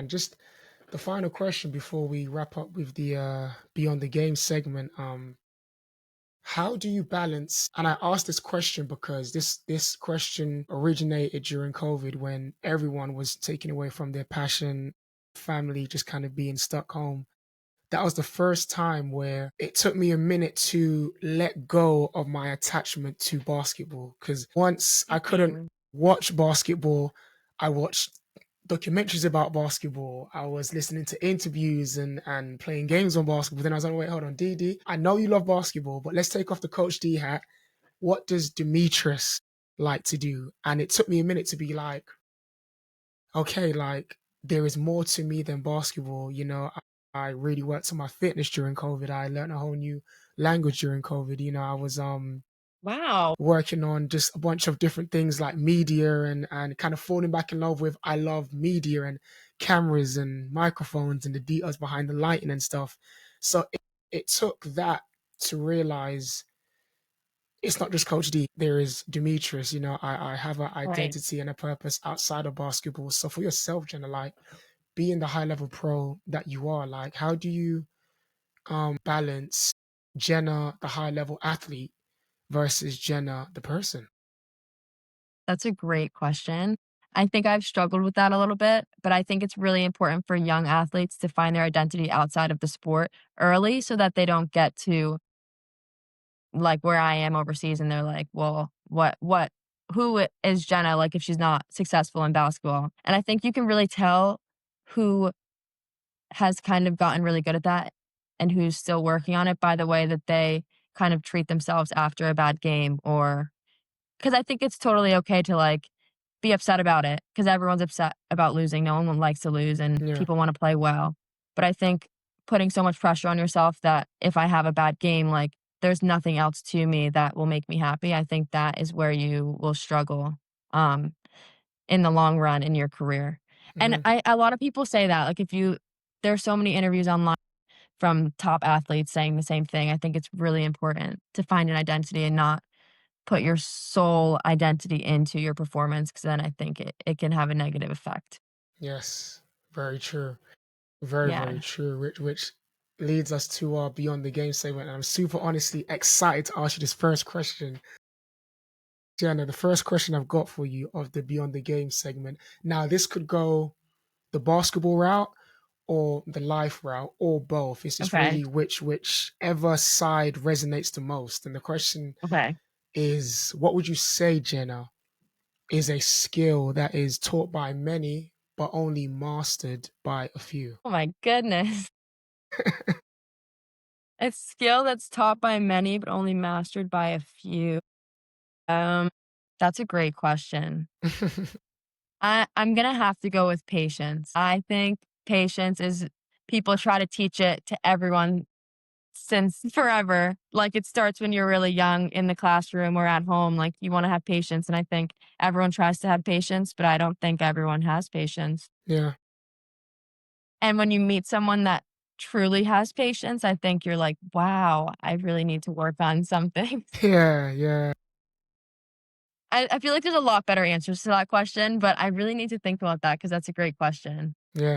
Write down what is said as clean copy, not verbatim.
And just the final question before we wrap up with the Beyond the Game segment. How do you balance? And I asked this question because this question originated during COVID when everyone was taken away from their passion, family just kind of being stuck home. That was the first time where it took me a minute to let go of my attachment to basketball. Because once I couldn't Same. watch basketball, I watched documentaries about basketball. I was listening to interviews and playing games on basketball. Then I was like, wait, hold on, DD, I know you love basketball, but let's take off the Coach D hat. What does Demetrius like to do? And it took me a minute to be like, okay, like there is more to me than basketball. I really worked on my fitness during COVID. I learned a whole new language during COVID. I was Wow. working on just a bunch of different things like media and kind of falling back in love with I love media and cameras and microphones and the details behind the lighting and stuff. So it took that to realize it's not just Coach D. There is Demetrius. I have an Right. identity and a purpose outside of basketball. So for yourself, Jenna, like being the high level pro that you are, like how do you balance Jenna, the high level athlete, versus Jenna, the person? That's a great question. I think I've struggled with that a little bit, but I think it's really important for young athletes to find their identity outside of the sport early so that they don't get to like where I am overseas and they're like, well, who is Jenna? Like if she's not successful in basketball. And I think you can really tell who has kind of gotten really good at that and who's still working on it by the way that they kind of treat themselves after a bad game or because I think it's totally okay to like be upset about it because everyone's upset about losing. No one likes to lose and Yeah. people want to play well. But I think putting so much pressure on yourself that if I have a bad game, like there's nothing else to me that will make me happy. I think that is where you will struggle um, in the long run in your career. And Hmm. a lot of people say that like if you there's so many interviews online from top athletes saying the same thing. I think it's really important to find an identity and not put your sole identity into your performance because then I think it can have a negative effect. Yes. Very true. Very, very Yeah. true. Which leads us to our Beyond the Game segment. And I'm super honestly excited to ask you this first question. Jenna, the first question I've got for you of the Beyond the Game segment. Now, this could go the basketball route or the life route or both. It's just Okay. really whichever side resonates the most. And the question Okay. is, what would you say, Jenna, is a skill that is taught by many but only mastered by a few? Oh my goodness. A skill that's taught by many but only mastered by a few. Um, that's a great question. I'm gonna have to go with patience. I think patience is people try to teach it to everyone since forever. Like it starts when you're really young in the classroom or at home. Like you want to have patience. And I think everyone tries to have patience, but I don't think everyone has patience. Yeah. And when you meet someone that truly has patience, I think you're like, wow, I really need to work on something. Yeah, yeah. I feel like there's a lot better answers to that question, but I really need to think about that because that's a great question. Yeah.